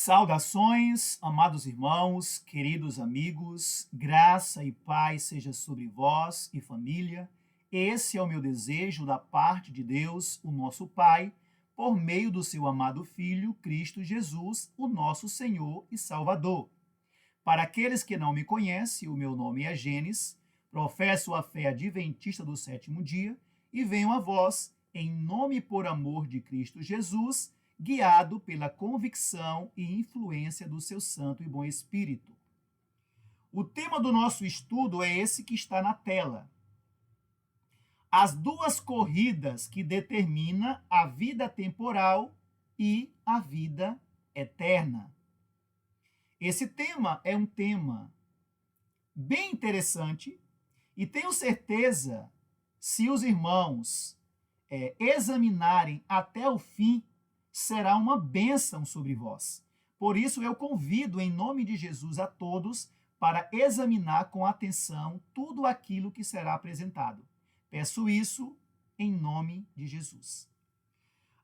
Saudações, amados irmãos, queridos amigos, graça e paz seja sobre vós e família. Esse é o meu desejo da parte de Deus, o nosso Pai, por meio do seu amado Filho, Cristo Jesus, o nosso Senhor e Salvador. Para aqueles que não me conhecem, o meu nome é Gênesis, professo a fé adventista do sétimo dia e venho a vós, em nome e por amor de Cristo Jesus, guiado pela convicção e influência do seu Santo e Bom Espírito. O tema do nosso estudo é esse que está na tela. As duas corridas que determinam a vida temporal e a vida eterna. Esse tema é um tema bem interessante e tenho certeza, se os irmãos examinarem até o fim, será uma bênção sobre vós. Por isso, eu convido, em nome de Jesus, a todos para examinar com atenção tudo aquilo que será apresentado. Peço isso em nome de Jesus.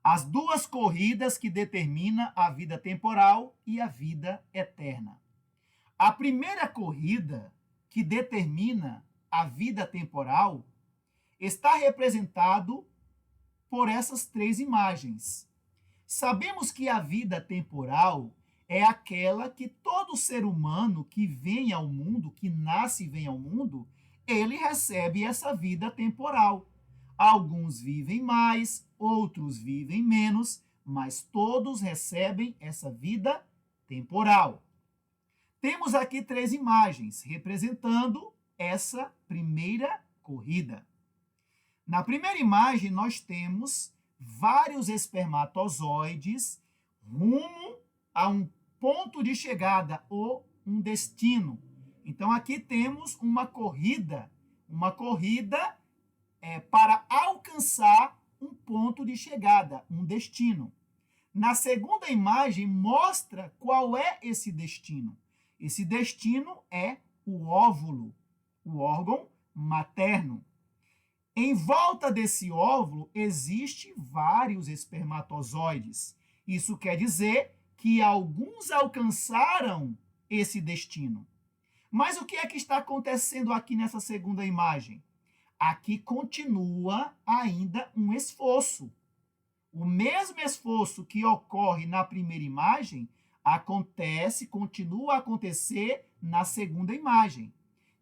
As duas corridas que determinam a vida temporal e a vida eterna. A primeira corrida que determina a vida temporal está representado por essas três imagens. Sabemos que a vida temporal é aquela que todo ser humano que vem ao mundo, que nasce e vem ao mundo, ele recebe essa vida temporal. Alguns vivem mais, outros vivem menos, mas todos recebem essa vida temporal. Temos aqui três imagens representando essa primeira corrida. Na primeira imagem, nós temos vários espermatozoides rumo a um ponto de chegada ou um destino. Então, aqui temos uma corrida para alcançar um ponto de chegada, um destino. Na segunda imagem, mostra qual é esse destino. Esse destino é o óvulo, o órgão materno. Em volta desse óvulo existem vários espermatozoides. Isso quer dizer que alguns alcançaram esse destino. Mas o que é que está acontecendo aqui nessa segunda imagem? Aqui continua ainda um esforço. O mesmo esforço que ocorre na primeira imagem continua a acontecer na segunda imagem.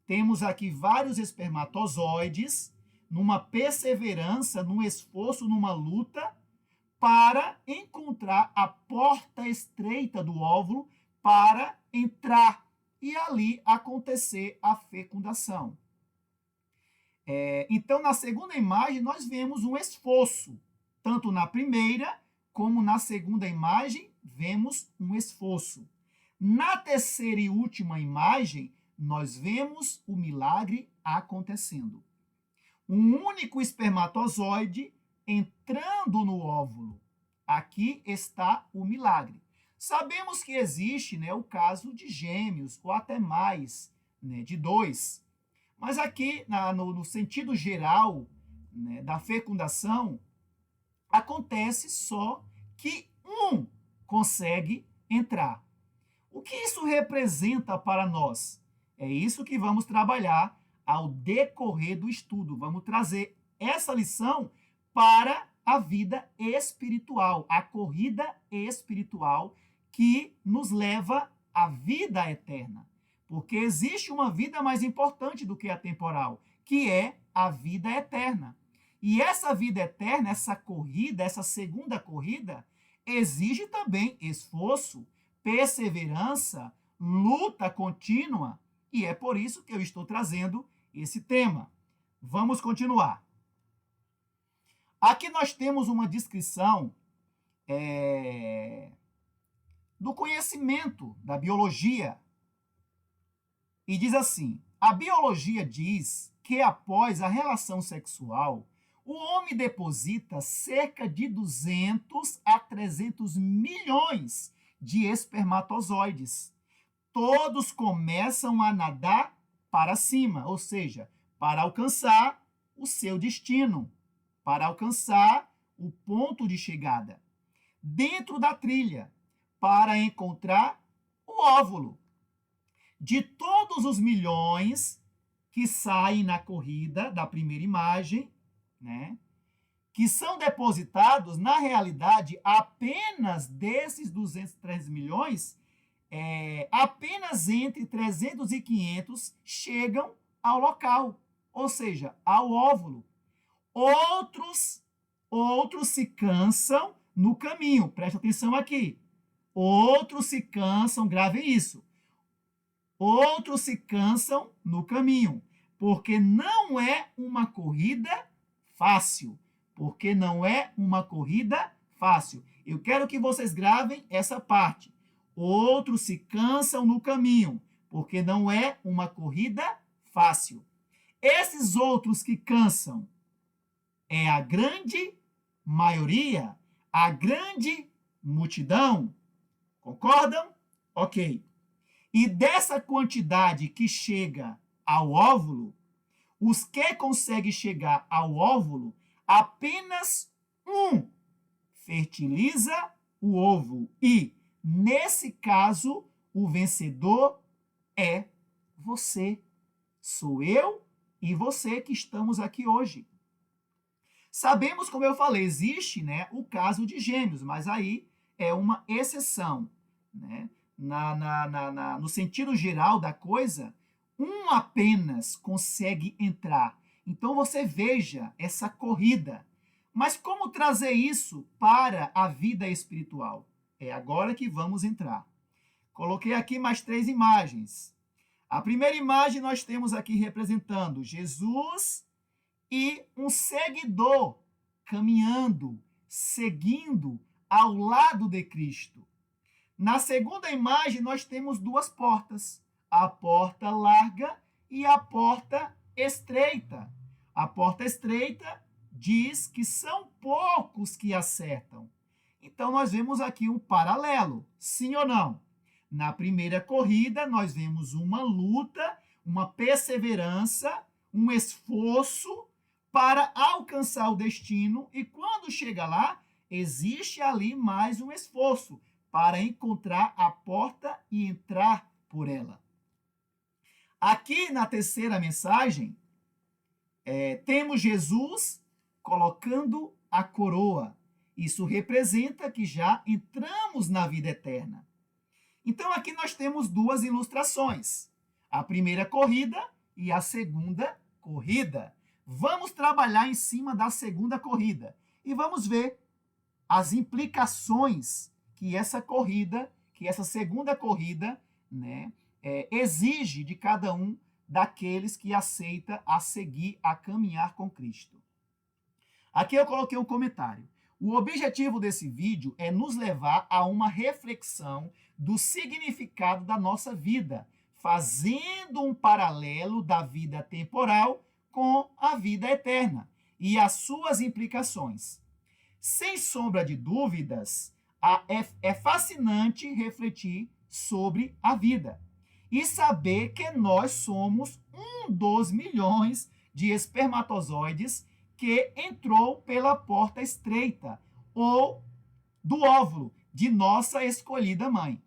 Temos aqui vários espermatozoides numa perseverança, num esforço, numa luta para encontrar a porta estreita do óvulo para entrar e ali acontecer a fecundação. Então, na segunda imagem, nós vemos um esforço. Tanto na primeira como na segunda imagem, vemos um esforço. Na terceira e última imagem, nós vemos o milagre acontecendo. Um único espermatozoide entrando no óvulo. Aqui está o milagre. Sabemos que existe o caso de gêmeos, ou até mais, de dois. Mas aqui, no sentido geral da fecundação, acontece só que um consegue entrar. O que isso representa para nós? É isso que vamos trabalhar ao decorrer do estudo. Vamos trazer essa lição para a vida espiritual, a corrida espiritual que nos leva à vida eterna. Porque existe uma vida mais importante do que a temporal, que é a vida eterna. E essa vida eterna, essa corrida, essa segunda corrida, exige também esforço, perseverança, luta contínua, e é por isso que eu estou trazendo esse tema. Vamos continuar. Aqui nós temos uma descrição do conhecimento da biologia. E diz assim: a biologia diz que após a relação sexual, o homem deposita cerca de 200 a 300 milhões de espermatozoides. Todos começam a nadar para cima, ou seja, para alcançar o seu destino, para alcançar o ponto de chegada. Dentro da trilha, para encontrar o óvulo. De todos os milhões que saem na corrida da primeira imagem, né, que são depositados, na realidade, apenas desses 203 milhões, apenas entre 300 e 500 chegam ao local, ou seja, ao óvulo. Outros se cansam no caminho. Presta atenção aqui. Outros se cansam, gravem isso. Outros se cansam no caminho, porque não é uma corrida fácil. Porque não é uma corrida fácil. Eu quero que vocês gravem essa parte. Outros se cansam no caminho, porque não é uma corrida fácil. Esses outros que cansam é a grande maioria, a grande multidão. Concordam? Ok. E dessa quantidade que chega ao óvulo, os que conseguem chegar ao óvulo, apenas um fertiliza o ovo. E, nesse caso, o vencedor é você. Sou eu e você que estamos aqui hoje. Sabemos, como eu falei, existe, né, o caso de gêmeos, mas aí é uma exceção. Né? No sentido geral da coisa, um apenas consegue entrar. Então você veja essa corrida. Mas como trazer isso para a vida espiritual? É agora que vamos entrar. Coloquei aqui mais 3 imagens. A primeira imagem nós temos aqui representando Jesus e um seguidor caminhando, seguindo ao lado de Cristo. Na segunda imagem, nós temos 2 portas, a porta larga e a porta estreita. A porta estreita diz que são poucos que acertam. Então, nós vemos aqui um paralelo, sim ou não? Na primeira corrida, nós vemos uma luta, uma perseverança, um esforço para alcançar o destino, e quando chega lá, existe ali mais um esforço para encontrar a porta e entrar por ela. Aqui na terceira mensagem, temos Jesus colocando a coroa. Isso representa que já entramos na vida eterna. Então aqui nós temos 2 ilustrações. A primeira corrida e a segunda corrida. Vamos trabalhar em cima da segunda corrida e vamos ver as implicações que essa corrida, que essa segunda corrida, né, exige de cada um daqueles que aceita a seguir, a caminhar com Cristo. Aqui eu coloquei um comentário. O objetivo desse vídeo é nos levar a uma reflexão do significado da nossa vida, fazendo um paralelo da vida temporal com a vida eterna e as suas implicações. Sem sombra de dúvidas, é fascinante refletir sobre a vida e saber que nós somos um dos milhões de espermatozoides que entrou pela porta estreita ou do óvulo de nossa escolhida mãe.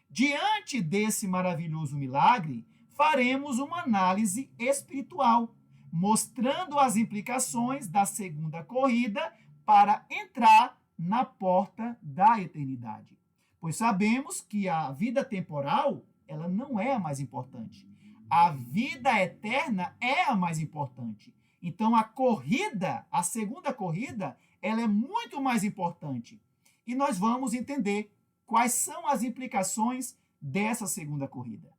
Diante desse maravilhoso milagre, faremos uma análise espiritual, mostrando as implicações da segunda corrida para entrar na porta da eternidade. Pois sabemos que a vida temporal, ela não é a mais importante. A vida eterna é a mais importante. Então a corrida, a segunda corrida, ela é muito mais importante. E nós vamos entender quais são as implicações dessa segunda corrida.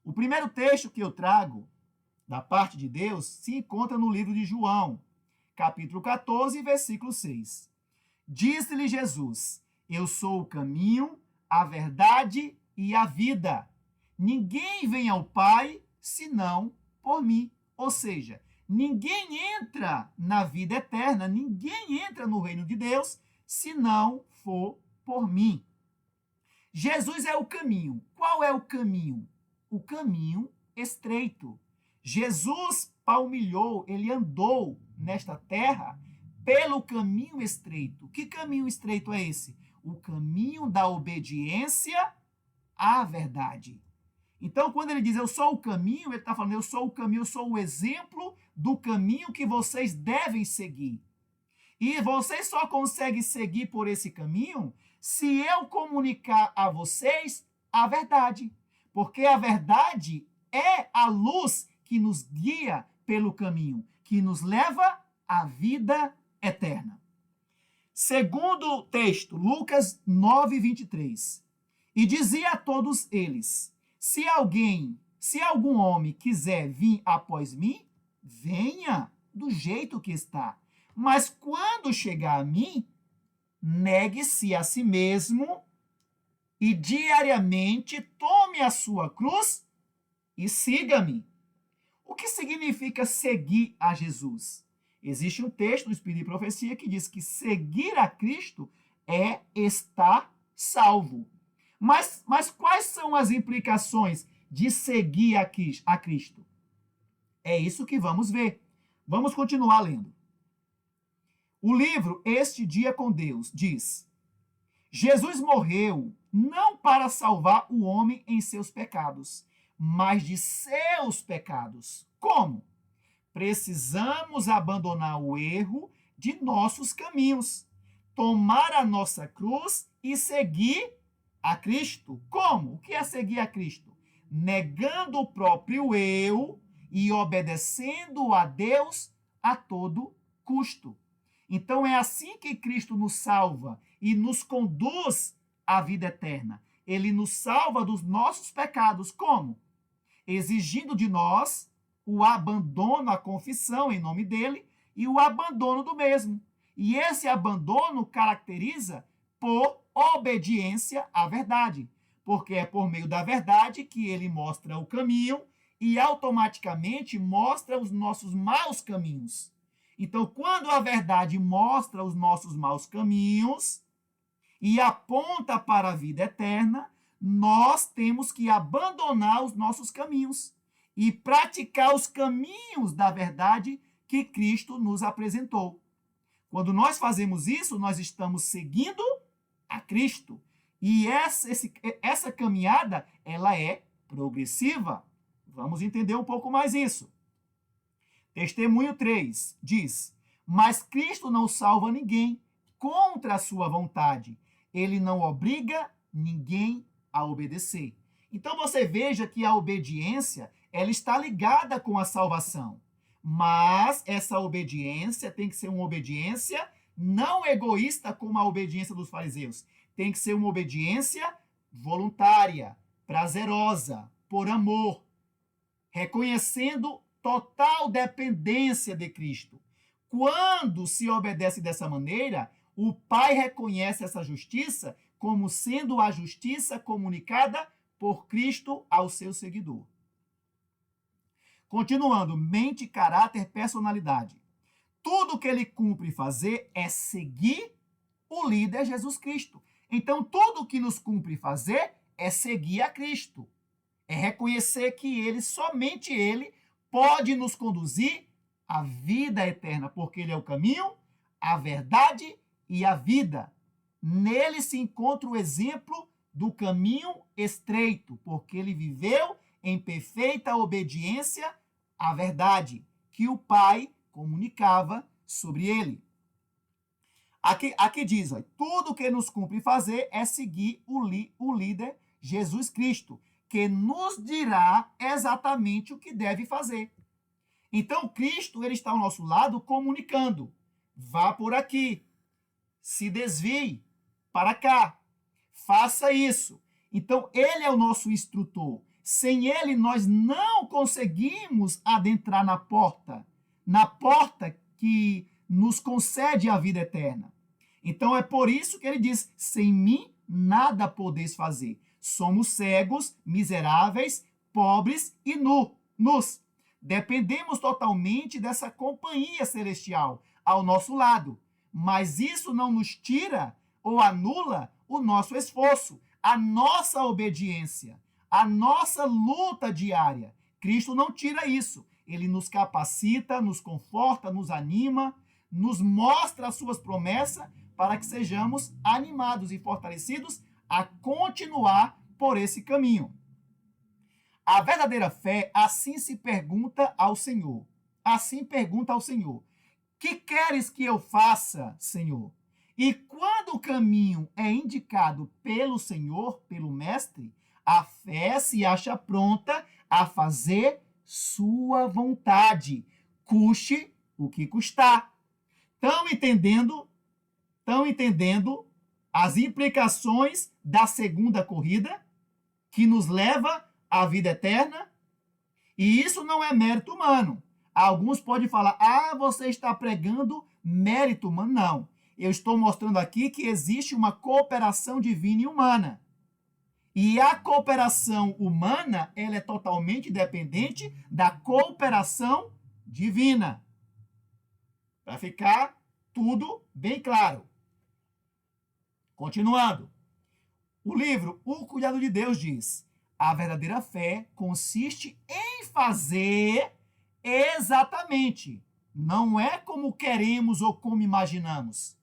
O primeiro texto que eu trago da parte de Deus se encontra no livro de João, capítulo 14, versículo 6. Disse-lhe Jesus: eu sou o caminho, a verdade e a vida. Ninguém vem ao Pai senão por mim. Ou seja, ninguém entra na vida eterna, ninguém entra no reino de Deus se não for por mim. Jesus é o caminho. Qual é o caminho? O caminho estreito. Jesus palmilhou, ele andou nesta terra pelo caminho estreito. Que caminho estreito é esse? o caminho da obediência à verdade. Então, quando ele diz eu sou o caminho, ele está falando eu sou o caminho, eu sou o exemplo do caminho que vocês devem seguir. E vocês só conseguem seguir por esse caminho se eu comunicar a vocês a verdade. Porque a verdade é a luz que nos guia pelo caminho, que nos leva à vida eterna. Segundo texto, Lucas 9, 23. E dizia a todos eles: se algum homem quiser vir após mim, venha do jeito que está. Mas quando chegar a mim, negue-se a si mesmo e diariamente tome a sua cruz e siga-me. O que significa seguir a Jesus? Existe um texto do Espírito de Profecia que diz que seguir a Cristo é estar salvo. Mas quais são as implicações de seguir a Cristo? É isso que vamos ver. Vamos continuar lendo. O livro Este Dia com Deus diz: Jesus morreu não para salvar o homem em seus pecados, mas de seus pecados. Como? Precisamos abandonar o erro de nossos caminhos, tomar a nossa cruz e seguir a Cristo. Como? O que é seguir a Cristo? Negando o próprio eu e obedecendo a Deus a todo custo. Então é assim que Cristo nos salva e nos conduz à vida eterna. Ele nos salva dos nossos pecados. Como? Exigindo de nós o abandono à confissão em nome dele e o abandono do mesmo. E esse abandono caracteriza por obediência à verdade, porque é por meio da verdade que ele mostra o caminho e automaticamente mostra os nossos maus caminhos. Então, quando a verdade mostra os nossos maus caminhos e aponta para a vida eterna, nós temos que abandonar os nossos caminhos e praticar os caminhos da verdade que Cristo nos apresentou. Quando nós fazemos isso, nós estamos seguindo a Cristo. E essa caminhada, ela é progressiva. Vamos entender um pouco mais isso. Testemunho 3 diz: mas Cristo não salva ninguém contra a sua vontade. Ele não obriga ninguém a obedecer. Então você veja que a obediência, ela está ligada com a salvação. Mas essa obediência tem que ser uma obediência não egoísta como a obediência dos fariseus. Tem que ser uma obediência voluntária, prazerosa, por amor, reconhecendo total dependência de Cristo. Quando se obedece dessa maneira, o Pai reconhece essa justiça como sendo a justiça comunicada por Cristo ao seu seguidor. Continuando, mente, caráter, personalidade. Tudo que ele cumpre fazer é seguir o líder Jesus Cristo. Então, tudo que nos cumpre fazer é seguir a Cristo. É reconhecer que ele, somente ele, pode nos conduzir à vida eterna, porque ele é o caminho, a verdade e a vida. Nele se encontra o exemplo do caminho estreito, porque ele viveu em perfeita obediência à verdade que o Pai comunicava sobre ele. Aqui diz, ó, tudo que nos cumpre fazer é seguir o líder Jesus Cristo, que nos dirá exatamente o que deve fazer. Então, Cristo, ele está ao nosso lado comunicando. Vá por aqui, se desvie para cá, faça isso. Então, ele é o nosso instrutor. Sem ele, nós não conseguimos adentrar na porta que nos concede a vida eterna. Então, é por isso que ele diz, sem mim, nada podeis fazer. Somos cegos, miseráveis, pobres e nus. Dependemos totalmente dessa companhia celestial ao nosso lado. Mas isso não nos tira ou anula o nosso esforço, a nossa obediência, a nossa luta diária. Cristo não tira isso. Ele nos capacita, nos conforta, nos anima, nos mostra as suas promessas para que sejamos animados e fortalecidos a continuar por esse caminho. A verdadeira fé assim se pergunta ao Senhor. Assim pergunta ao Senhor: que queres que eu faça, Senhor? E quando o caminho é indicado pelo Senhor, pelo Mestre, a fé se acha pronta a fazer sua vontade, custe o que custar. Estão entendendo as implicações da segunda corrida, que nos leva à vida eterna? E isso não é mérito humano. Alguns podem falar: você está pregando mérito humano. Não. Eu estou mostrando aqui que existe uma cooperação divina e humana. E a cooperação humana, ela é totalmente dependente da cooperação divina. Para ficar tudo bem claro. Continuando. O livro O Cuidado de Deus diz: a verdadeira fé consiste em fazer exatamente. Não é como queremos ou como imaginamos.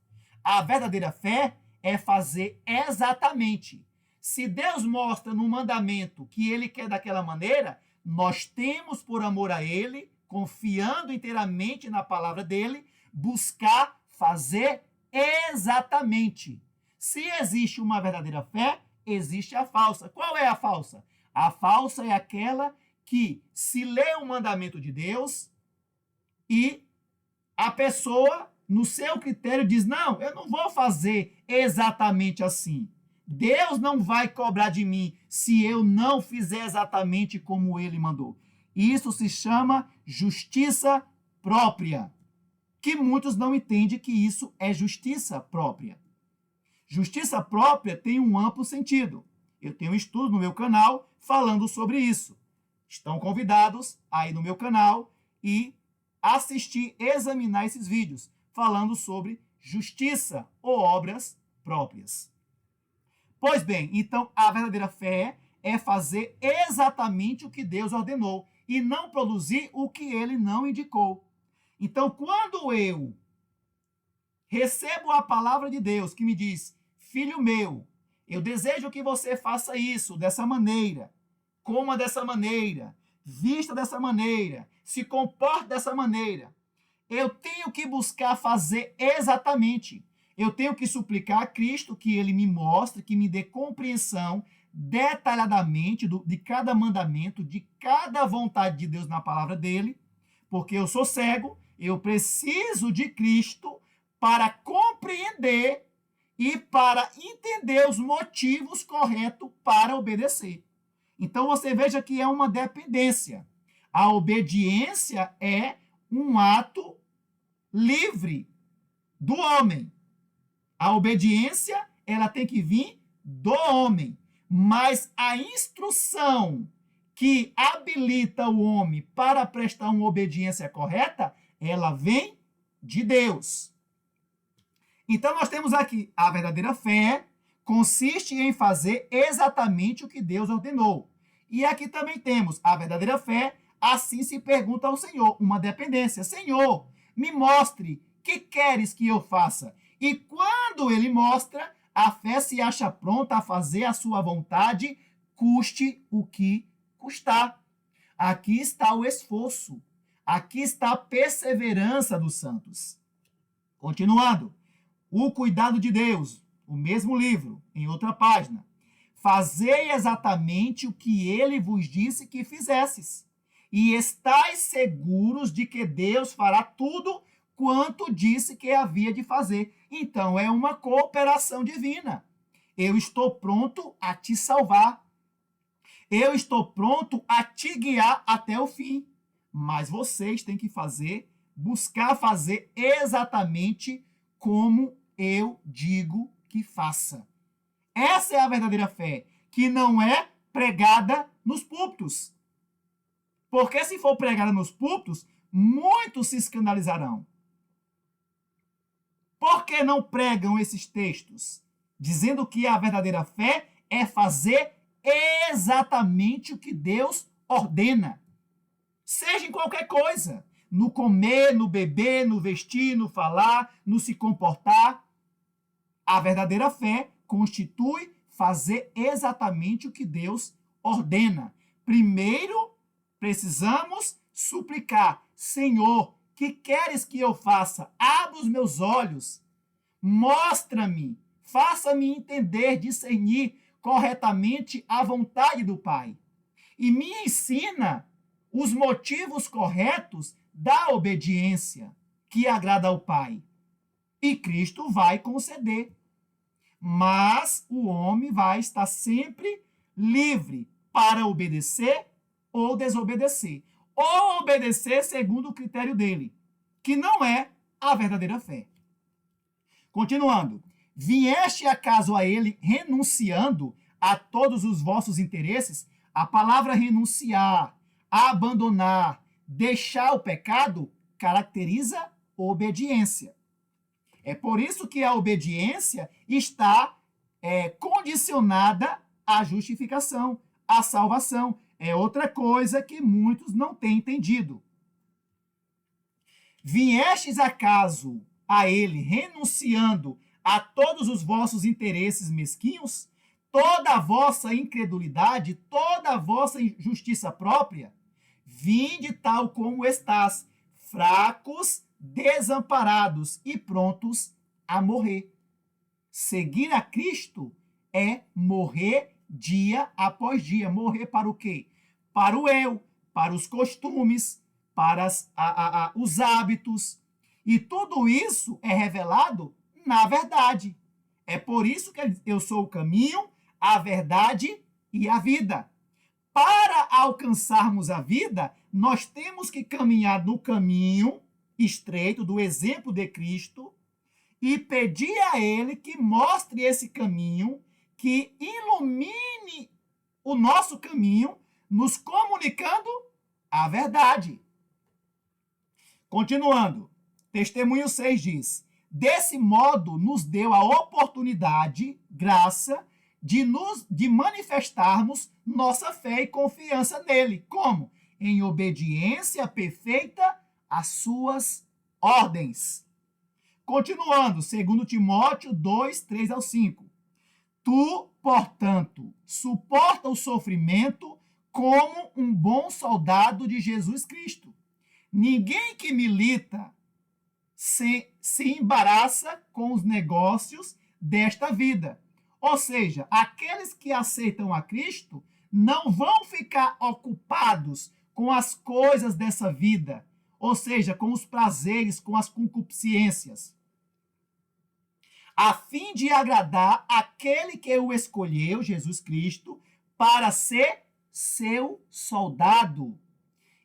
A verdadeira fé é fazer exatamente. Se Deus mostra no mandamento que ele quer daquela maneira, nós temos, por amor a ele, confiando inteiramente na palavra dele, buscar fazer exatamente. Se existe uma verdadeira fé, existe a falsa. Qual é a falsa? A falsa é aquela que se lê o mandamento de Deus e a pessoa, no seu critério, diz: não, eu não vou fazer exatamente assim. Deus não vai cobrar de mim se eu não fizer exatamente como ele mandou. Isso se chama justiça própria, que muitos não entendem que isso é justiça própria. Justiça própria tem um amplo sentido. Eu tenho um estudo no meu canal falando sobre isso. Estão convidados a ir no meu canal e assistir, examinar esses vídeos falando sobre justiça ou obras próprias. Pois bem, então a verdadeira fé é fazer exatamente o que Deus ordenou e não produzir o que ele não indicou. Então, quando eu recebo a palavra de Deus que me diz: filho meu, eu desejo que você faça isso dessa maneira, coma dessa maneira, vista dessa maneira, se comporte dessa maneira, eu tenho que buscar fazer exatamente. Eu tenho que suplicar a Cristo que ele me mostre, que me dê compreensão detalhadamente de cada mandamento, de cada vontade de Deus na palavra dele, porque eu sou cego, eu preciso de Cristo para compreender e para entender os motivos corretos para obedecer. Então você veja que é uma dependência. A obediência é um ato livre do homem. A obediência, ela tem que vir do homem, mas a instrução que habilita o homem para prestar uma obediência correta, ela vem de Deus. Então nós temos aqui: a verdadeira fé consiste em fazer exatamente o que Deus ordenou. E aqui também temos: a verdadeira fé assim se pergunta ao Senhor, uma dependência. Senhor, me mostre, que queres que eu faça? E quando ele mostra, a fé se acha pronta a fazer a sua vontade, custe o que custar. Aqui está o esforço. Aqui está a perseverança dos santos. Continuando. O Cuidado de Deus, o mesmo livro, em outra página. Fazei exatamente o que ele vos disse que fizesses, e estais seguros de que Deus fará tudo quanto disse que havia de fazer. Então, é uma cooperação divina. Eu estou pronto a te salvar. Eu estou pronto a te guiar até o fim. Mas vocês têm que buscar fazer exatamente como eu digo que faça. Essa é a verdadeira fé, que não é pregada nos púlpitos. Porque se for pregada nos púlpitos, muitos se escandalizarão. Por que não pregam esses textos? Dizendo que a verdadeira fé é fazer exatamente o que Deus ordena. Seja em qualquer coisa. No comer, no beber, no vestir, no falar, no se comportar. A verdadeira fé constitui fazer exatamente o que Deus ordena. Primeiro, precisamos suplicar: Senhor, que queres que eu faça? Abra os meus olhos, mostra-me, faça-me entender, discernir corretamente a vontade do Pai. E me ensina os motivos corretos da obediência que agrada ao Pai. E Cristo vai conceder. Mas o homem vai estar sempre livre para obedecer ou desobedecer. Ou obedecer segundo o critério dele, que não é a verdadeira fé. Continuando. Vieste acaso a ele renunciando a todos os vossos interesses? A palavra renunciar, abandonar, deixar o pecado caracteriza obediência. É por isso que a obediência está condicionada à justificação, à salvação. É outra coisa que muitos não têm entendido. Viestes acaso a ele renunciando a todos os vossos interesses mesquinhos? Toda a vossa incredulidade, toda a vossa injustiça própria? Vinde tal como estás, fracos, desamparados e prontos a morrer. Seguir a Cristo é morrer dia após dia. Morrer para o quê? Para o eu, para os costumes, para os hábitos. E tudo isso é revelado na verdade. É por isso que eu sou o caminho, a verdade e a vida. Para alcançarmos a vida, nós temos que caminhar no caminho estreito do exemplo de Cristo e pedir a Ele que mostre esse caminho, que ilumine o nosso caminho, nos comunicando a verdade. Continuando, testemunho 6 diz: desse modo nos deu a oportunidade, graça, de manifestarmos nossa fé e confiança nele. Como? Em obediência perfeita às suas ordens. Continuando, 2 Timóteo 2, 3 ao 5. Tu, portanto, suporta o sofrimento como um bom soldado de Jesus Cristo. Ninguém que milita se embaraça com os negócios desta vida. Ou seja, aqueles que aceitam a Cristo não vão ficar ocupados com as coisas dessa vida, ou seja, com os prazeres, com as concupiscências, a fim de agradar aquele que o escolheu, Jesus Cristo, para ser seu soldado.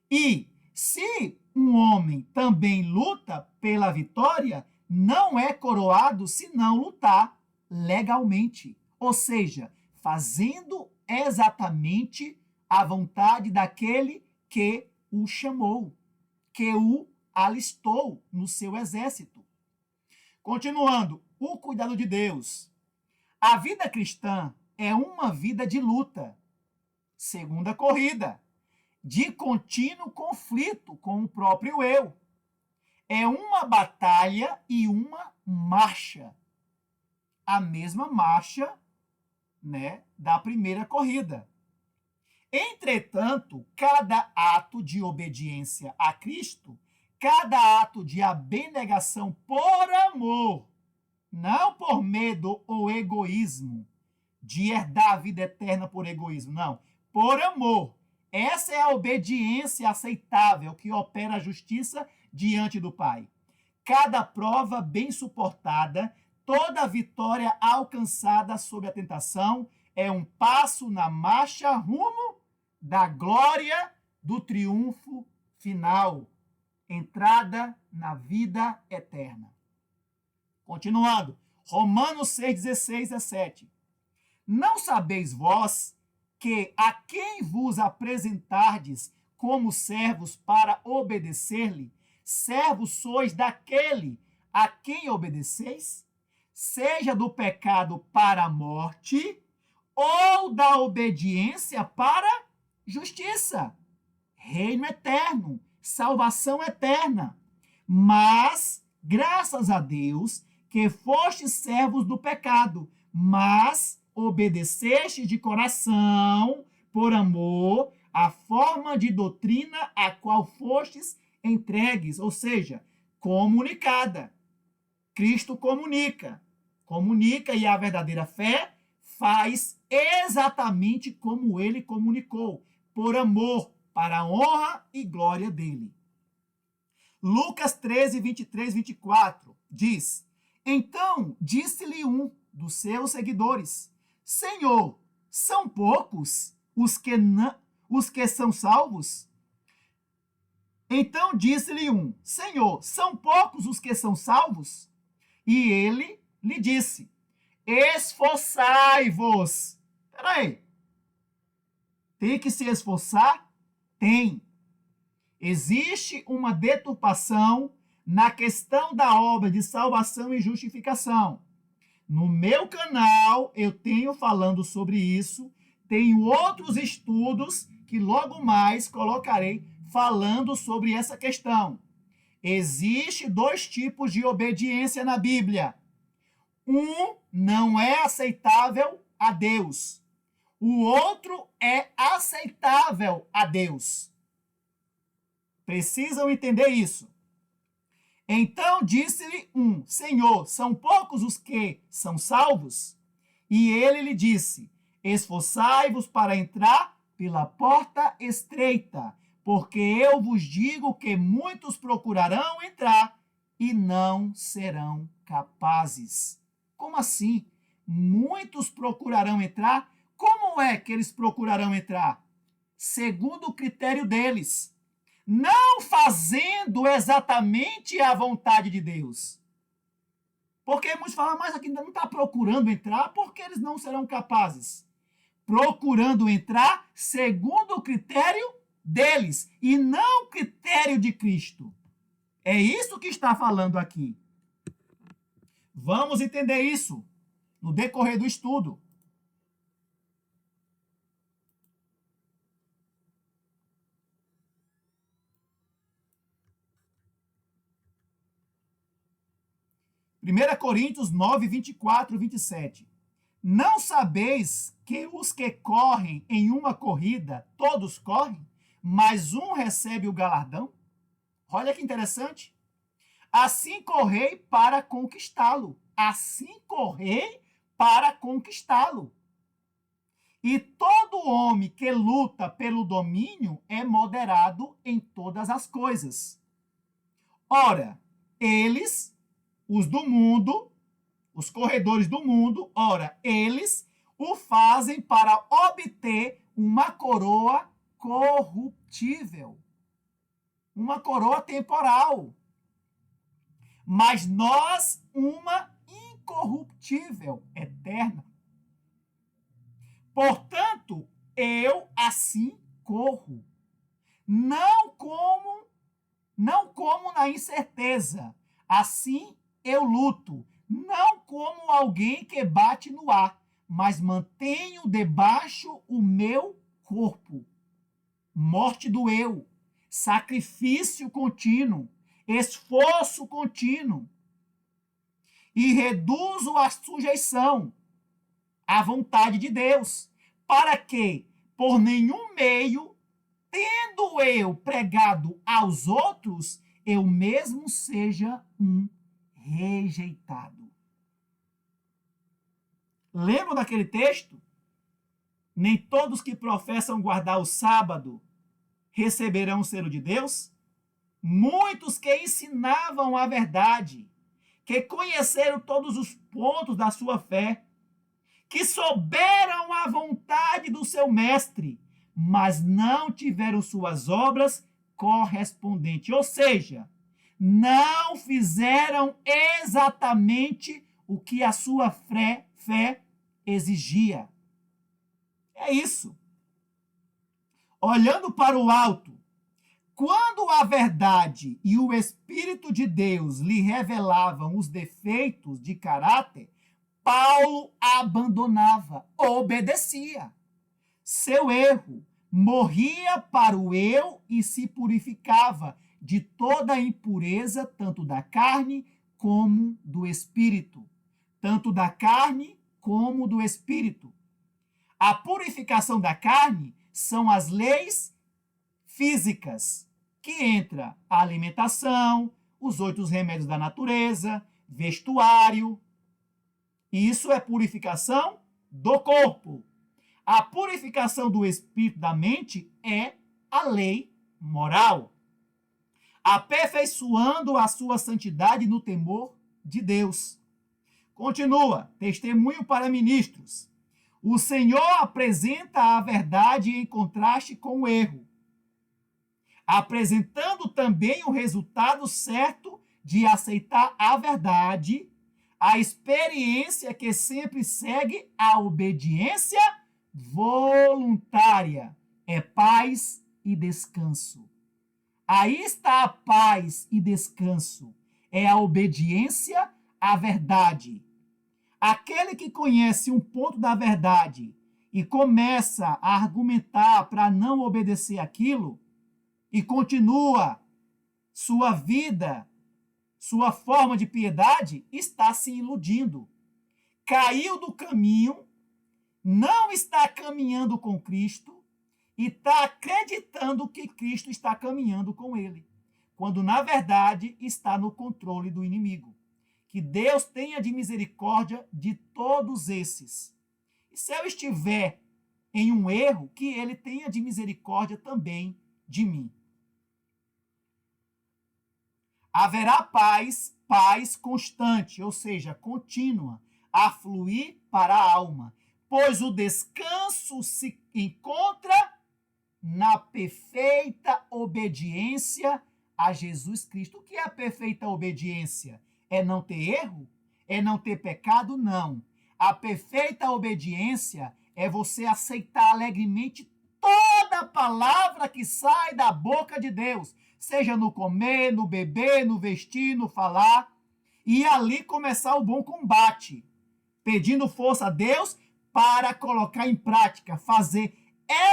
E se um homem também luta pela vitória, não é coroado se não lutar legalmente, ou seja, fazendo exatamente a vontade daquele que o chamou, que o alistou no seu exército. Continuando, o cuidado de Deus. A vida cristã é uma vida de luta, segunda corrida, de contínuo conflito com o próprio eu. É uma batalha e uma marcha. A mesma marcha, né, da primeira corrida. Entretanto, cada ato de obediência a Cristo, cada ato de abnegação por amor, não por medo ou egoísmo, de herdar a vida eterna por egoísmo, não, por amor. Essa é a obediência aceitável que opera a justiça diante do Pai. Cada prova bem suportada, toda vitória alcançada sob a tentação é um passo na marcha rumo da glória do triunfo final, entrada na vida eterna. Continuando, Romanos 6, 16 a 17. Não sabeis vós que a quem vos apresentardes como servos para obedecer-lhe, servos sois daquele a quem obedeceis, seja do pecado para a morte, ou da obediência para justiça, reino eterno, salvação eterna. Mas, graças a Deus, que fostes servos do pecado, mas obedeceste de coração, por amor, a forma de doutrina a qual fostes entregues, ou seja, comunicada. Cristo comunica. Comunica e a verdadeira fé faz exatamente como ele comunicou, por amor, para a honra e glória dele. Lucas 13, 23, 24 diz: Então disse-lhe um dos seus seguidores: Senhor, são poucos os que são salvos? Então disse-lhe um: Senhor, são poucos os que são salvos? E ele lhe disse: Esforçai-vos. Peraí. Tem que se esforçar? Tem. Existe uma deturpação na questão da obra de salvação e justificação. No meu canal eu tenho falando sobre isso, tenho outros estudos que logo mais colocarei falando sobre essa questão. Existem dois tipos de obediência na Bíblia. Um não é aceitável a Deus. O outro é aceitável a Deus. Precisam entender isso. Então disse-lhe um: Senhor, são poucos os que são salvos? E ele lhe disse: Esforçai-vos para entrar pela porta estreita, porque eu vos digo que muitos procurarão entrar e não serão capazes. Como assim? Muitos procurarão entrar? Como é que eles procurarão entrar? Segundo o critério deles. Não fazendo exatamente a vontade de Deus. Porque muitos falam, mas aqui não está procurando entrar, porque eles não serão capazes. Procurando entrar segundo o critério deles, e não o critério de Cristo. É isso que está falando aqui. Vamos entender isso no decorrer do estudo. Primeira Coríntios 9, 24 e 27. Não sabeis que os que correm em uma corrida, todos correm, mas um recebe o galardão? Olha que interessante. Assim correi para conquistá-lo. Assim correi para conquistá-lo. E todo homem que luta pelo domínio é moderado em todas as coisas. Ora, eles, os do mundo, os corredores do mundo, ora, eles o fazem para obter uma coroa corruptível, uma coroa temporal. Mas nós, uma incorruptível, eterna. Portanto, eu assim corro, não como na incerteza. Assim eu luto, não como alguém que bate no ar, mas mantenho debaixo o meu corpo. Morte do eu, sacrifício contínuo, esforço contínuo. E reduzo a sujeição à vontade de Deus, para que, por nenhum meio, tendo eu pregado aos outros, eu mesmo seja um rejeitado. Lembram daquele texto? Nem todos que professam guardar o sábado receberão o selo de Deus? Muitos que ensinavam a verdade, que conheceram todos os pontos da sua fé, que souberam a vontade do seu mestre, mas não tiveram suas obras correspondentes. Ou seja, não fizeram exatamente o que a sua fé exigia. É isso. Olhando para o alto, quando a verdade e o Espírito de Deus lhe revelavam os defeitos de caráter, Paulo abandonava, obedecia. Seu erro morria para o eu e se purificava de toda a impureza, tanto da carne como do espírito, tanto da carne como do espírito. A purificação da carne são as leis físicas, que entra a alimentação, os 8 remédios da natureza, vestuário. Isso é purificação do corpo. A purificação do espírito, da mente, é a lei moral, aperfeiçoando a sua santidade no temor de Deus. Continua, testemunho para ministros. O Senhor apresenta a verdade em contraste com o erro, apresentando também o resultado certo de aceitar a verdade, a experiência que sempre segue a obediência voluntária. É paz e descanso. Aí está a paz e descanso. É a obediência à verdade. Aquele que conhece um ponto da verdade e começa a argumentar para não obedecer aquilo e continua sua vida, sua forma de piedade, está se iludindo. Caiu do caminho, não está caminhando com Cristo e está acreditando que Cristo está caminhando com ele, quando na verdade está no controle do inimigo. Que Deus tenha de misericórdia de todos esses. E se eu estiver em um erro, que ele tenha de misericórdia também de mim. Haverá paz, paz constante, ou seja, contínua, a fluir para a alma, pois o descanso se encontra na perfeita obediência a Jesus Cristo. O que é a perfeita obediência? É não ter erro? É não ter pecado? Não. A perfeita obediência é você aceitar alegremente toda palavra que sai da boca de Deus, seja no comer, no beber, no vestir, no falar, e ali começar o bom combate, pedindo força a Deus para colocar em prática, fazer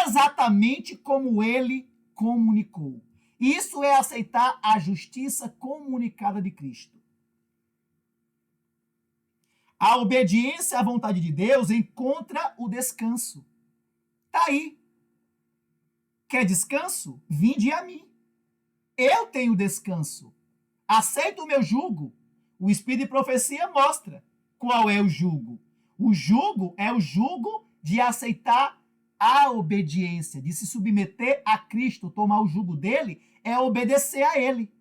exatamente como ele comunicou. Isso é aceitar a justiça comunicada de Cristo. A obediência à vontade de Deus encontra o descanso. Está aí. Quer descanso? Vinde a mim. Eu tenho descanso. Aceita o meu jugo. O Espírito de Profecia mostra qual é o jugo. O jugo é o jugo de aceitar a obediência, de se submeter a Cristo. Tomar o jugo dele é obedecer a ele.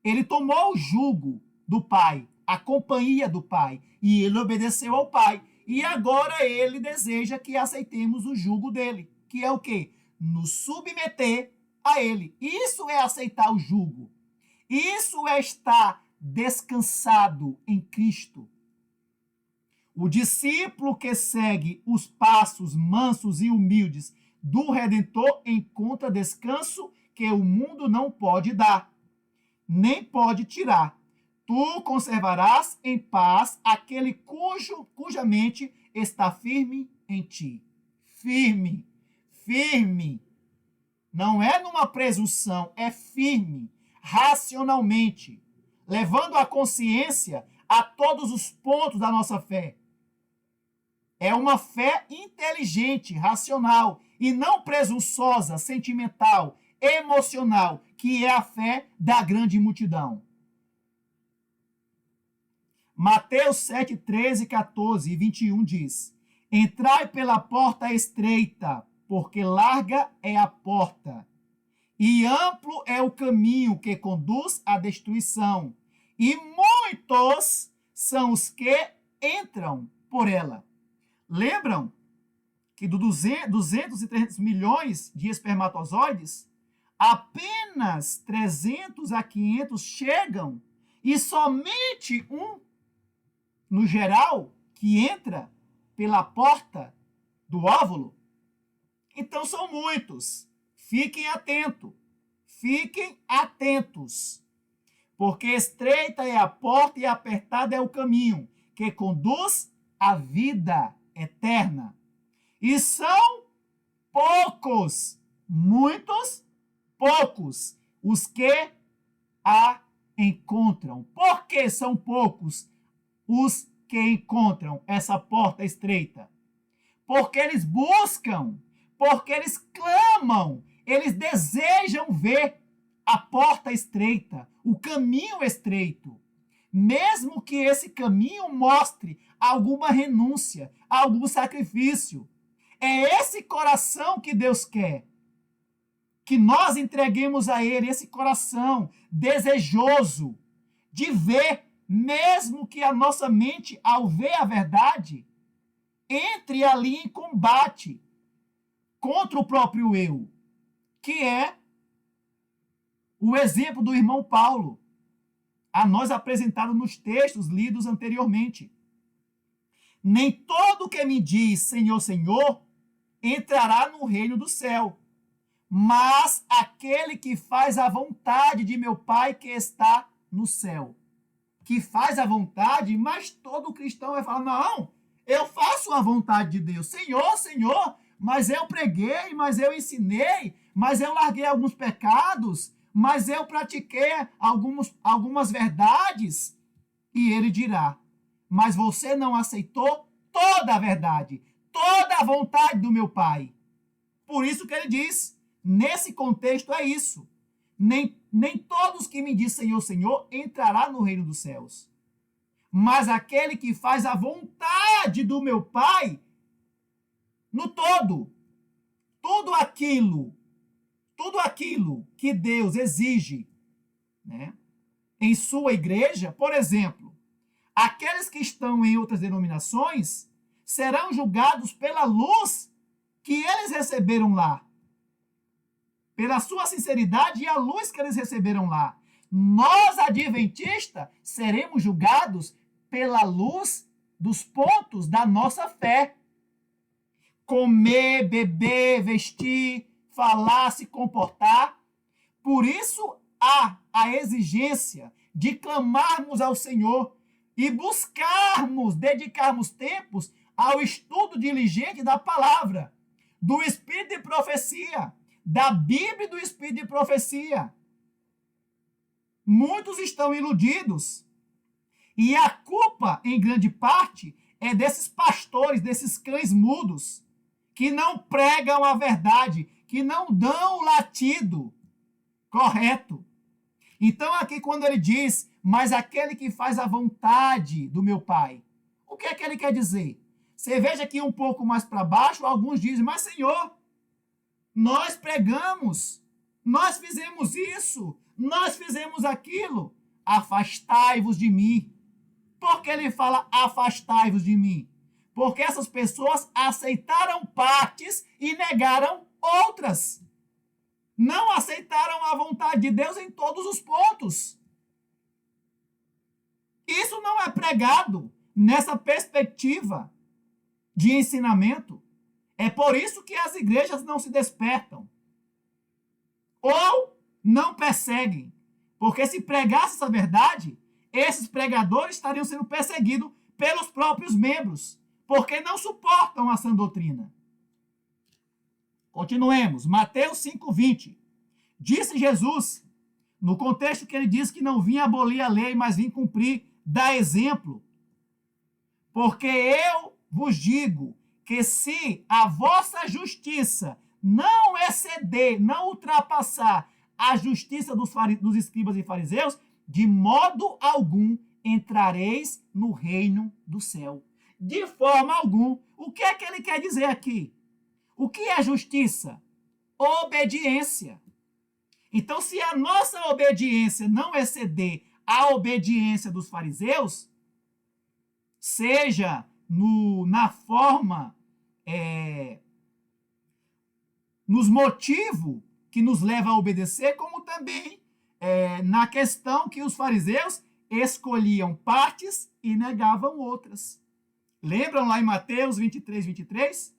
Ele tomou o jugo do Pai, a companhia do Pai, e ele obedeceu ao Pai. E agora ele deseja que aceitemos o jugo dele, que é o quê? Nos submeter a ele. Isso é aceitar o jugo. Isso é estar descansado em Cristo. O discípulo que segue os passos mansos e humildes do Redentor encontra descanso que o mundo não pode dar, nem pode tirar. Tu conservarás em paz aquele cuja mente está firme em ti. Firme, firme. Não é numa presunção, é firme, racionalmente, levando a consciência a todos os pontos da nossa fé. É uma fé inteligente, racional, e não presunçosa, sentimental, emocional, que é a fé da grande multidão. Mateus 7, 13, 14 e 21 diz: Entrai pela porta estreita, porque larga é a porta, e amplo é o caminho que conduz à destruição, e muitos são os que entram por ela. Lembram que dos 200 e 300 milhões de espermatozoides, apenas 300 a 500 chegam, e somente um, no geral, que entra pela porta do óvulo? Então são muitos. Fiquem atentos. Fiquem atentos. Porque estreita é a porta e apertado é o caminho que conduz à vida eterna. E são poucos, muitos, poucos, os que a encontram. Por que são poucos os que encontram essa porta estreita? Porque eles buscam, porque eles clamam, eles desejam ver a porta estreita, o caminho estreito. Mesmo que esse caminho mostre alguma renúncia, algum sacrifício. É esse coração que Deus quer. Que nós entreguemos a Ele esse coração desejoso de ver, mesmo que a nossa mente, ao ver a verdade, entre ali em combate contra o próprio eu, que é o exemplo do irmão Paulo, a nós apresentado nos textos lidos anteriormente. Nem todo que me diz Senhor, Senhor, entrará no reino do céu, mas aquele que faz a vontade de meu Pai que está no céu. Que faz a vontade, mas todo cristão vai falar, não, eu faço a vontade de Deus. Senhor, Senhor, mas eu preguei, mas eu ensinei, mas eu larguei alguns pecados, mas eu pratiquei algumas verdades. E ele dirá, mas você não aceitou toda a verdade, toda a vontade do meu Pai. Por isso que ele diz, nesse contexto é isso. Nem todos que me dizem Senhor, Senhor, entrará no reino dos céus. Mas aquele que faz a vontade do meu Pai, no todo, tudo aquilo que Deus exige, né, em sua igreja, por exemplo, aqueles que estão em outras denominações serão julgados pela luz que eles receberam lá, pela sua sinceridade e a luz que eles receberam lá. Nós, adventistas, seremos julgados pela luz dos pontos da nossa fé. Comer, beber, vestir, falar, se comportar. Por isso há a exigência de clamarmos ao Senhor e dedicarmos tempos ao estudo diligente da palavra, do Espírito de profecia, da Bíblia e do Espírito de profecia. Muitos estão iludidos. E a culpa, em grande parte, é desses pastores, desses cães mudos, que não pregam a verdade, que não dão o latido correto. Então, aqui, quando ele diz, mas aquele que faz a vontade do meu Pai, o que é que ele quer dizer? Você veja aqui um pouco mais para baixo, alguns dizem, mas Senhor, nós pregamos, nós fizemos isso, nós fizemos aquilo, afastai-vos de mim. Por que ele fala afastai-vos de mim? Porque essas pessoas aceitaram partes e negaram outras. Não aceitaram a vontade de Deus em todos os pontos. Isso não é pregado nessa perspectiva de ensinamento. É por isso que as igrejas não se despertam. Ou não perseguem. Porque se pregasse essa verdade, esses pregadores estariam sendo perseguidos pelos próprios membros, porque não suportam a sã doutrina. Continuemos. Mateus 5:20. Disse Jesus, no contexto que ele diz que não vinha abolir a lei, mas vim cumprir, dá exemplo. Porque eu vos digo que se a vossa justiça não exceder, não ultrapassar a justiça dos escribas e fariseus, de modo algum entrareis no reino do céu. De forma alguma. O que é que ele quer dizer aqui? O que é justiça? Obediência. Então, se a nossa obediência não exceder a obediência dos fariseus, seja na forma, nos motivos que nos leva a obedecer, como também na questão que os fariseus escolhiam partes e negavam outras. Lembram lá em Mateus 23:23?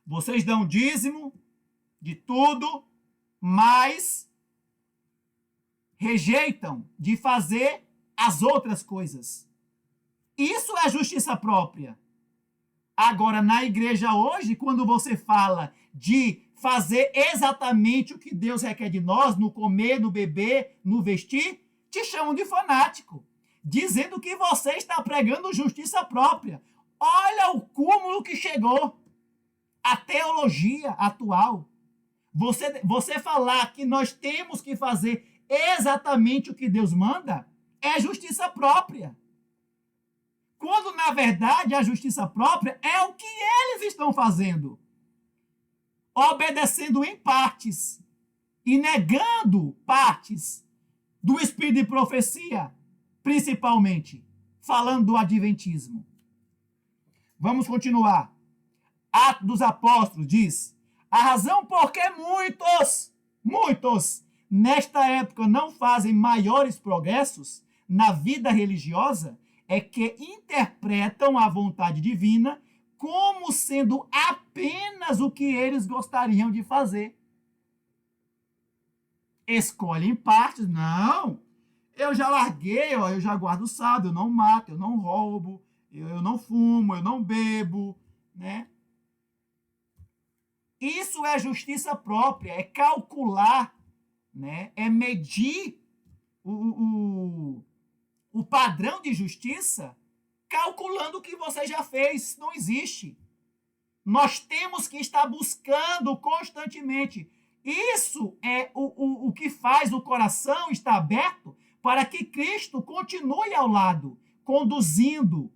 Vocês dão dízimo de tudo, mas rejeitam de fazer as outras coisas. Isso é justiça própria. Agora, na igreja hoje, quando você fala de fazer exatamente o que Deus requer de nós, no comer, no beber, no vestir, te chamam de fanático, dizendo que você está pregando justiça própria. Olha o cúmulo que chegou a teologia atual. Você falar que nós temos que fazer exatamente o que Deus manda é justiça própria. Quando, na verdade, a justiça própria é o que eles estão fazendo. Obedecendo em partes e negando partes do espírito de profecia, principalmente, falando do adventismo. Vamos continuar. Atos dos Apóstolos diz: a razão por que muitos, nesta época não fazem maiores progressos na vida religiosa é que interpretam a vontade divina como sendo apenas o que eles gostariam de fazer. Escolhem partes. Não, eu já larguei, eu já guardo o sábado, eu não mato, eu não roubo, eu não fumo, eu não bebo, né? Isso é justiça própria, é calcular, né? É medir o padrão de justiça calculando o que você já fez. Isso não existe. Nós temos que estar buscando constantemente. Isso é o que faz o coração estar aberto para que Cristo continue ao lado, conduzindo,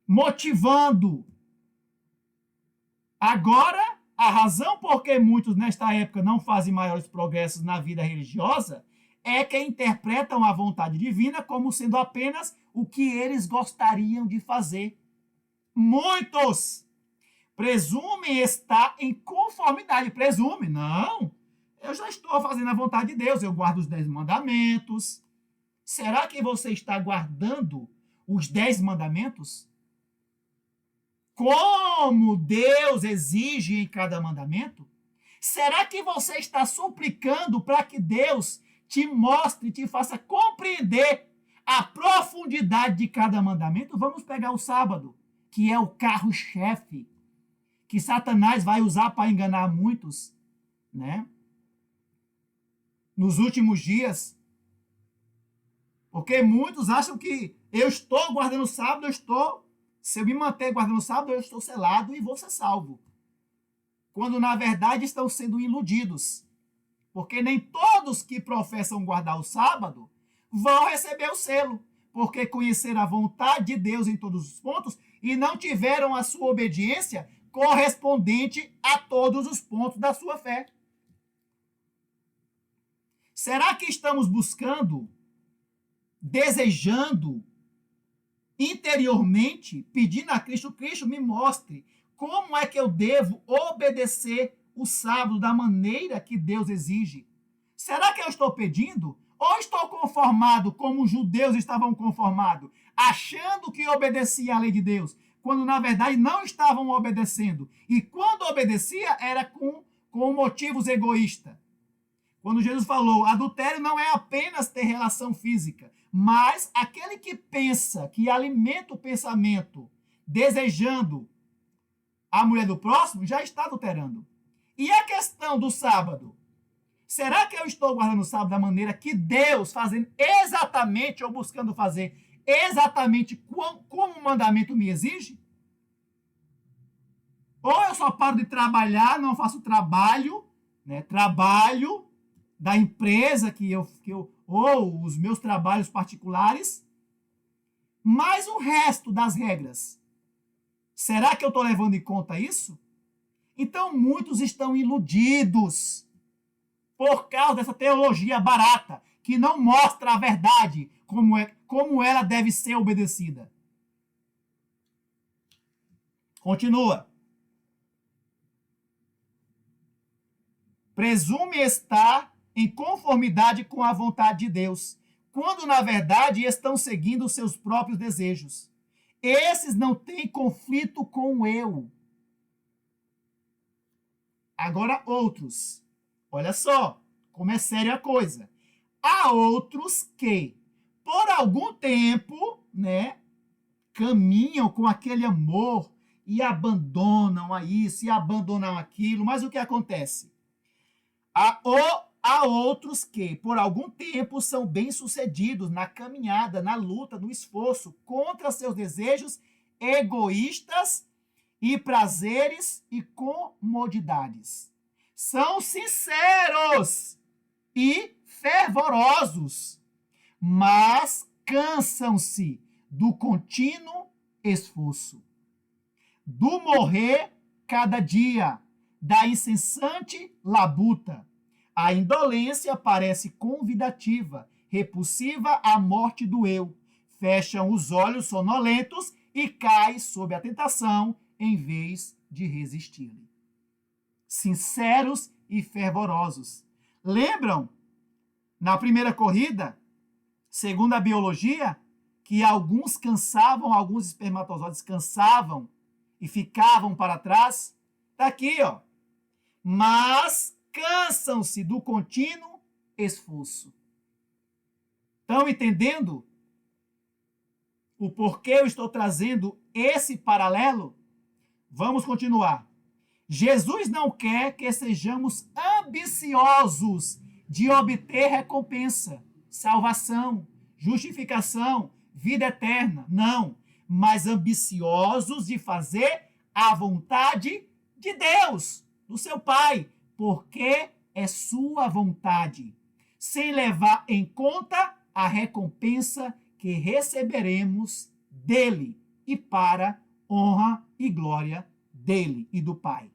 motivando. Agora, a razão por que muitos nesta época não fazem maiores progressos na vida religiosa é que interpretam a vontade divina como sendo apenas o que eles gostariam de fazer. Muitos presumem estar em conformidade. Presume, não. Eu já estou fazendo a vontade de Deus, eu guardo os 10 mandamentos. Será que você está guardando os 10 mandamentos? Como Deus exige em cada mandamento? Será que você está suplicando para que Deus te mostre, te faça compreender a profundidade de cada mandamento? Vamos pegar o sábado, que é o carro-chefe, que Satanás vai usar para enganar muitos, né? Nos últimos dias. Porque muitos acham que eu estou guardando o sábado, se eu me manter guardando o sábado, eu estou selado e vou ser salvo. Quando, na verdade, estão sendo iludidos. Porque nem todos que professam guardar o sábado vão receber o selo. Porque conheceram a vontade de Deus em todos os pontos e não tiveram a sua obediência correspondente a todos os pontos da sua fé. Será que estamos buscando, desejando, interiormente, pedindo a Cristo, Cristo me mostre como é que eu devo obedecer o sábado da maneira que Deus exige? Será que eu estou pedindo? Ou estou conformado como os judeus estavam conformados, achando que obedeciam à lei de Deus, quando na verdade não estavam obedecendo? E quando obedecia era com motivos egoístas. Quando Jesus falou, adultério não é apenas ter relação física, mas aquele que pensa, que alimenta o pensamento, desejando a mulher do próximo, já está adulterando. E a questão do sábado? Será que eu estou guardando o sábado da maneira que Deus, fazendo exatamente, ou buscando fazer exatamente como o mandamento me exige? Ou eu só paro de trabalhar, não faço trabalho, né? Trabalho da empresa ou os meus trabalhos particulares, mas o resto das regras. Será que eu estou levando em conta isso? Então, muitos estão iludidos por causa dessa teologia barata, que não mostra a verdade, como ela deve ser obedecida. Continua. Presume estar em conformidade com a vontade de Deus, quando na verdade estão seguindo os seus próprios desejos. Esses não têm conflito com o eu. Agora outros. Olha só como é séria a coisa. Há outros que, por algum tempo, né, caminham com aquele amor e abandonam a isso e abandonam aquilo. Mas o que acontece? Há outros que, por algum tempo, são bem-sucedidos na caminhada, na luta, no esforço contra seus desejos egoístas e prazeres e comodidades. São sinceros e fervorosos, mas cansam-se do contínuo esforço, do morrer cada dia, da incessante labuta. A indolência parece convidativa, repulsiva à morte do eu. Fecham os olhos sonolentos e cai sob a tentação em vez de resistir-lhe. Sinceros e fervorosos. Lembram, na primeira corrida, segundo a biologia, que alguns cansavam, alguns espermatozoides cansavam e ficavam para trás? Está aqui, ó. Mas cansam-se do contínuo esforço. Estão entendendo o porquê eu estou trazendo esse paralelo? Vamos continuar. Jesus não quer que sejamos ambiciosos de obter recompensa, salvação, justificação, vida eterna. Não, mas ambiciosos de fazer a vontade de Deus, do seu Pai, porque é sua vontade, sem levar em conta a recompensa que receberemos dele e para honra e glória dele e do Pai.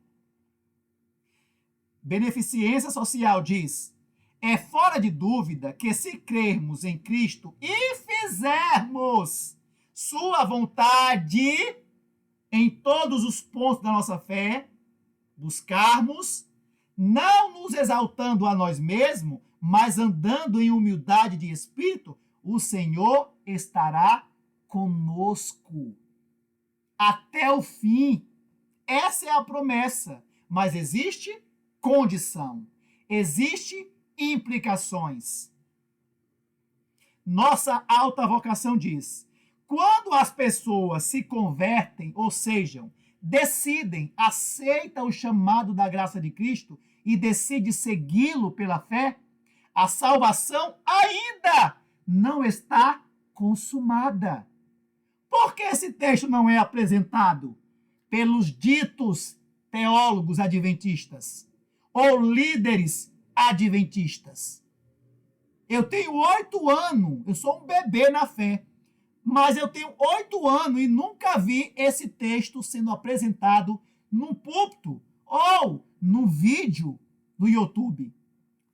Beneficência social diz: é fora de dúvida que se crermos em Cristo e fizermos sua vontade em todos os pontos da nossa fé, buscarmos, não nos exaltando a nós mesmos, mas andando em humildade de espírito, o Senhor estará conosco até o fim. Essa é a promessa, mas existe condição, existe implicações. Nossa alta vocação diz: quando as pessoas se convertem, ou seja, decidem, aceitam o chamado da graça de Cristo e decidem segui-lo pela fé, a salvação ainda não está consumada. Por que esse texto não é apresentado pelos ditos teólogos adventistas ou líderes adventistas? Eu tenho 8 anos, eu sou um bebê na fé, mas eu tenho 8 anos e nunca vi esse texto sendo apresentado num púlpito ou num vídeo do YouTube.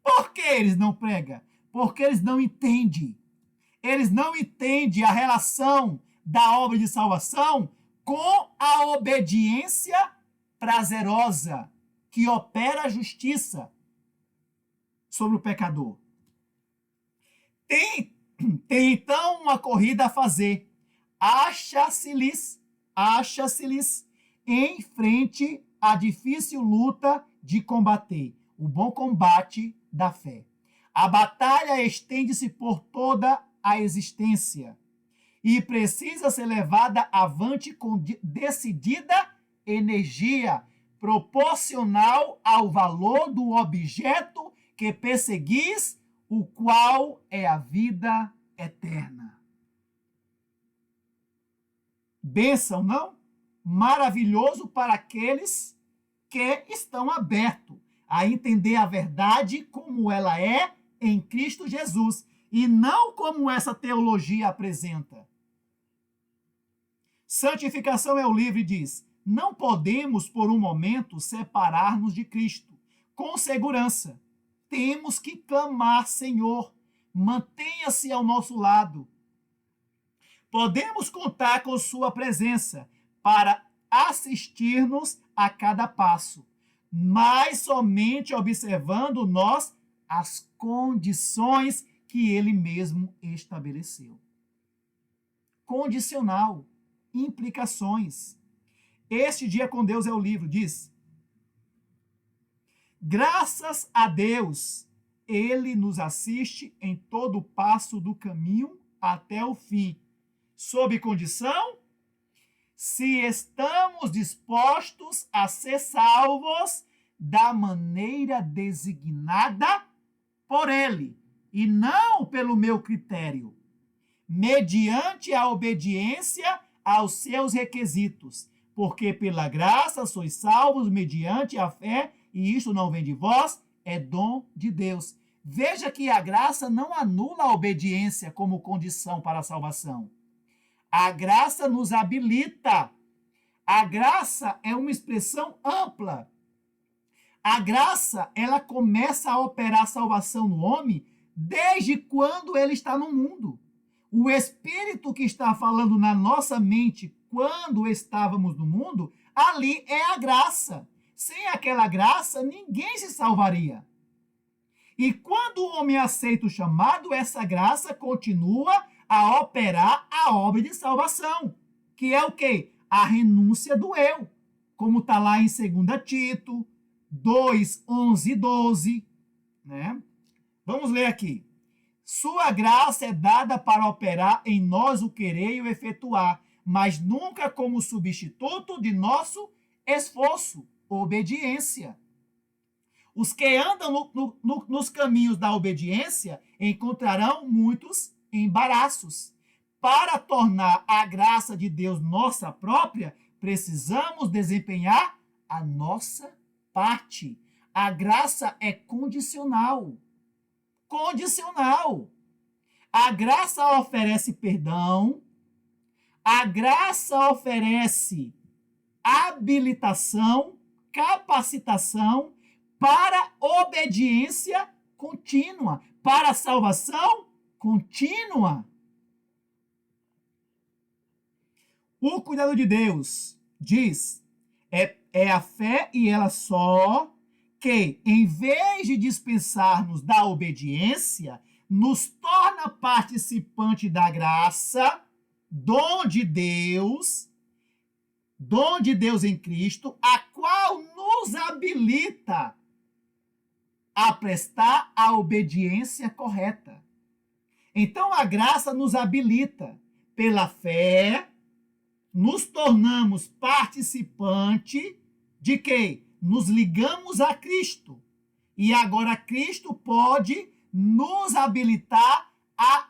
Por que eles não pregam? Porque eles não entendem. Eles não entendem a relação da obra de salvação com a obediência prazerosa que opera a justiça sobre o pecador. Tem então uma corrida a fazer. Acha-se-lhes em frente à difícil luta de combater o bom combate da fé. A batalha estende-se por toda a existência e precisa ser levada avante com decidida energia, proporcional ao valor do objeto que perseguis, o qual é a vida eterna. Bênção, não? Maravilhoso para aqueles que estão abertos a entender a verdade como ela é em Cristo Jesus e não como essa teologia apresenta. Santificação é o livre, diz: não podemos por um momento separar-nos de Cristo. Com segurança, temos que clamar: Senhor, mantenha-se ao nosso lado. Podemos contar com sua presença para assistir-nos a cada passo, mas somente observando nós as condições que ele mesmo estabeleceu. Condicional, implicações. Este Dia com Deus é o livro, diz: graças a Deus, ele nos assiste em todo o passo do caminho até o fim, sob condição, se estamos dispostos a ser salvos da maneira designada por ele, e não pelo meu critério, mediante a obediência aos seus requisitos, porque pela graça sois salvos mediante a fé, e isto não vem de vós, é dom de Deus. Veja que a graça não anula a obediência como condição para a salvação. A graça nos habilita. A graça é uma expressão ampla. A graça, ela começa a operar a salvação no homem desde quando ele está no mundo. O Espírito que está falando na nossa mente quando estávamos no mundo, ali é a graça. Sem aquela graça, ninguém se salvaria. E quando o homem aceita o chamado, essa graça continua a operar a obra de salvação, que é o quê? A renúncia do eu, como está lá em 2 Tito 2, 11 e 12. Né? Vamos ler aqui. Sua graça é dada para operar em nós o querer e o efetuar, mas nunca como substituto de nosso esforço, obediência. Os que andam nos caminhos da obediência encontrarão muitos embaraços. Para tornar a graça de Deus nossa própria, precisamos desempenhar a nossa parte. A graça é condicional. Condicional. A graça oferece perdão, a graça oferece habilitação, capacitação para obediência contínua, para salvação contínua. O cuidado de Deus, diz, é a fé e ela só que, em vez de dispensar-nos da obediência, nos torna participante da graça, dom de Deus em Cristo, a qual nos habilita a prestar a obediência correta. Então, a graça nos habilita. Pela fé, nos tornamos participante de quê? Nos ligamos a Cristo. E agora Cristo pode nos habilitar a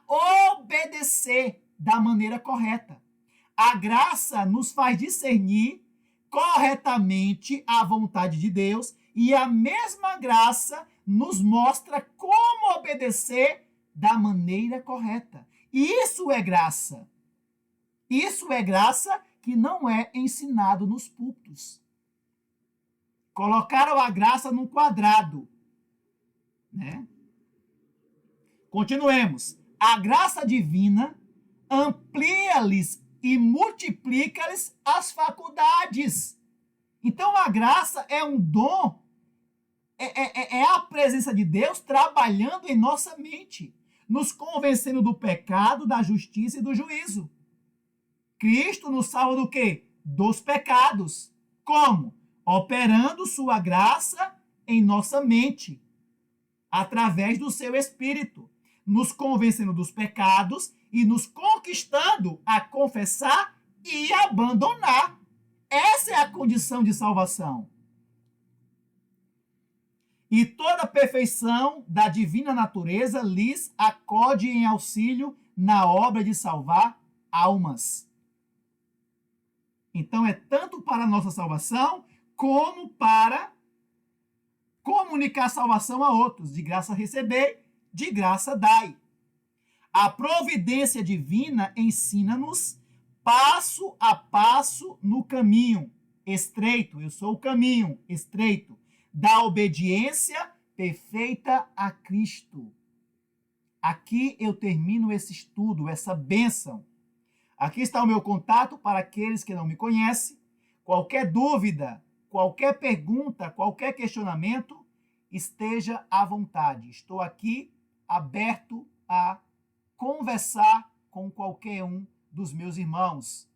obedecer da maneira correta. A graça nos faz discernir corretamente a vontade de Deus e a mesma graça nos mostra como obedecer da maneira correta. E isso é graça. Isso é graça que não é ensinado nos púlpitos. Colocaram a graça num quadrado, né? Continuemos. A graça divina amplia-lhes e multiplica-lhes as faculdades. Então, a graça é um dom, é a presença de Deus trabalhando em nossa mente, nos convencendo do pecado, da justiça e do juízo. Cristo nos salva do quê? Dos pecados. Como? Operando sua graça em nossa mente, através do seu Espírito, nos convencendo dos pecados e nos conquistando a confessar e abandonar. Essa é a condição de salvação. E toda a perfeição da divina natureza lhes acode em auxílio na obra de salvar almas. Então, é tanto para a nossa salvação, como para comunicar salvação a outros. De graça recebei, de graça dai. A providência divina ensina-nos passo a passo no caminho estreito, eu sou o caminho estreito, da obediência perfeita a Cristo. Aqui eu termino esse estudo, essa bênção. Aqui está o meu contato para aqueles que não me conhecem. Qualquer dúvida, qualquer pergunta, qualquer questionamento, esteja à vontade. Estou aqui aberto a conversar com qualquer um dos meus irmãos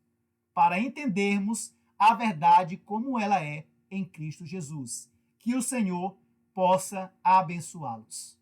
para entendermos a verdade como ela é em Cristo Jesus. Que o Senhor possa abençoá-los.